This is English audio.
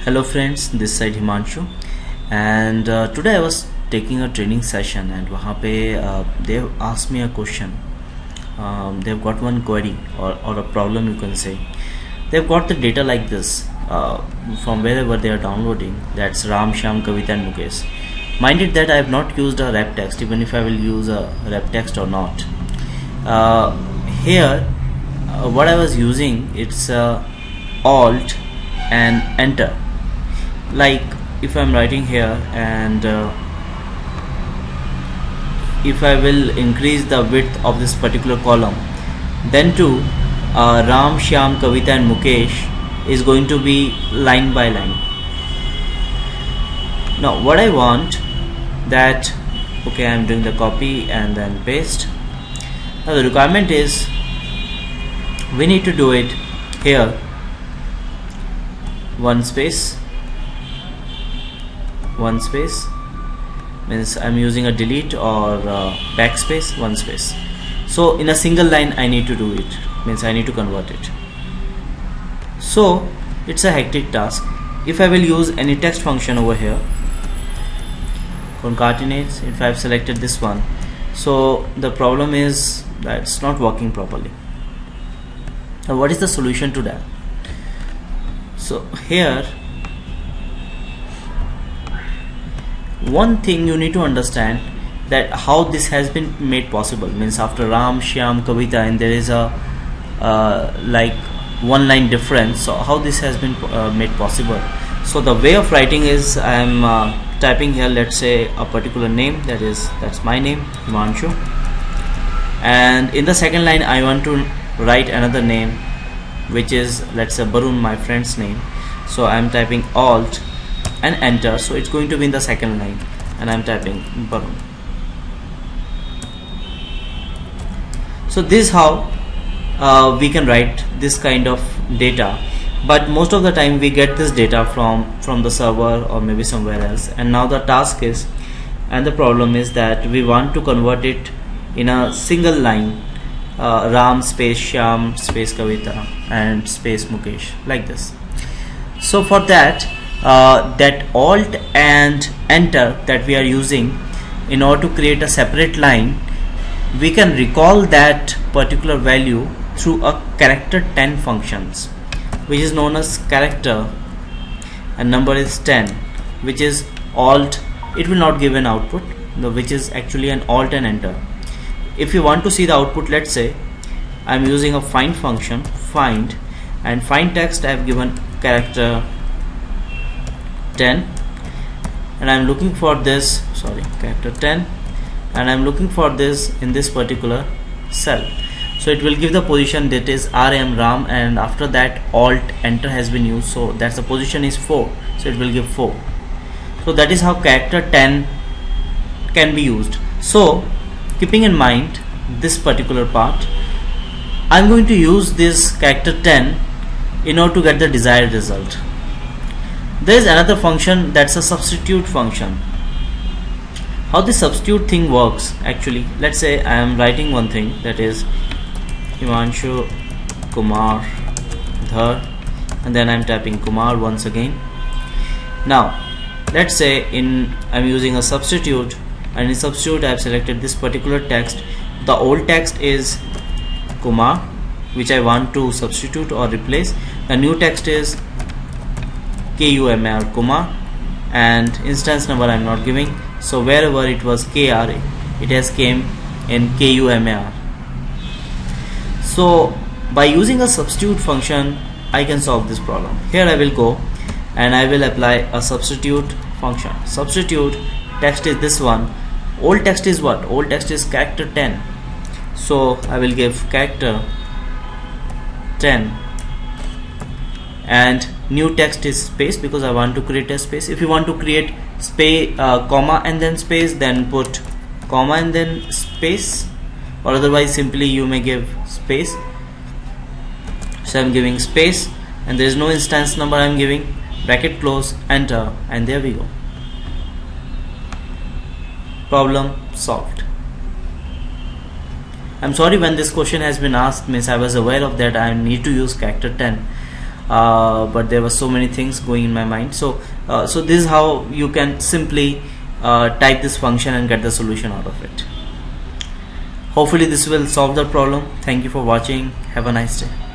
Hello friends, this side Himanshu, and today I was taking a training session and वहाँ पे they've asked me a question. They've got one query or a problem, you can say. They've got the data like this from wherever they are downloading. That's Ram, Shyam, Kavita and Mukesh. Mind it that I have not used a rep text, even if I will use a rep text or not. Here what I was using, it's alt and enter. Like if I'm writing here and if I will increase the width of this particular column, then too Ram, Shyam, Kavita and Mukesh is going to be line by line. Now what I want that, okay, I'm doing the copy and then paste. Now the requirement is we need to do it here, one space means I'm using a delete or backspace, one space. So in a single line I need to do it, means I need to convert it. So it's a hectic task. If I will use any text function over here, concatenate, if I've selected this one, so the problem is that it's not working properly. Now what is the solution to that? So here one thing you need to understand, that how this has been made possible, means after Ram, Shyam, Kavita and there is a like one line difference. So how this has been made possible? So the way of writing is I am typing here, let's say a particular name, that's my name, Himanshu, and in the second line I want to write another name, which is, let's say, Barun, my friend's name. So I'm typing alt and enter, so it's going to be in the second line and I'm typing Barun. So this is how we can write this kind of data, but most of the time we get this data from the server or maybe somewhere else, and now the task is, and the problem is that we want to convert it in a single line, Ram space Shyam space Kavita and space Mukesh, like this. So for that that alt and enter that we are using in order to create a separate line, we can recall that particular value through a character 10 functions, which is known as character and number is 10, which is alt. It will not give an output, which is actually an alt and enter. If you want to see the output, let's say I'm using a find function, find, and find text I have given character 10 and I'm looking for this, character 10, and I'm looking for this in this particular cell. So it will give the position, that is RM Ram, and after that alt enter has been used, so that's the position is 4, so it will give 4. So that is how character 10 can be used. So keeping in mind this particular part, I'm going to use this character 10 in order to get the desired result. There is another function, that's a substitute function. How this substitute thing works, actually, let's say I am writing one thing, that is Himanshu Kumar Dhar, and then I'm typing Kumar once again. Now let's say I'm using a substitute, and in substitute I have selected this particular text. The old text is Kumar, which I want to substitute or replace. The new text is KUMAR, Kumar, and instance number I'm not giving, so wherever it was KR, it has came in KUMAR. So by using a substitute function I can solve this problem. Here I will go and I will apply a substitute function. Substitute text is this one. Old text is what? Old text is character 10. So I will give character 10 and new text is space, because I want to create a space. If you want to create space, comma and then space, then put comma and then space, or otherwise simply you may give space. So I'm giving space and there is no instance number, I'm giving bracket close, enter, and there we go. Problem solved. I'm sorry when this question has been asked, means I was aware of that I need to use character 10. but there were so many things going in my mind. So so this is how you can simply type this function and get the solution out of it. Hopefully this will solve the problem. Thank you for watching. Have a nice day.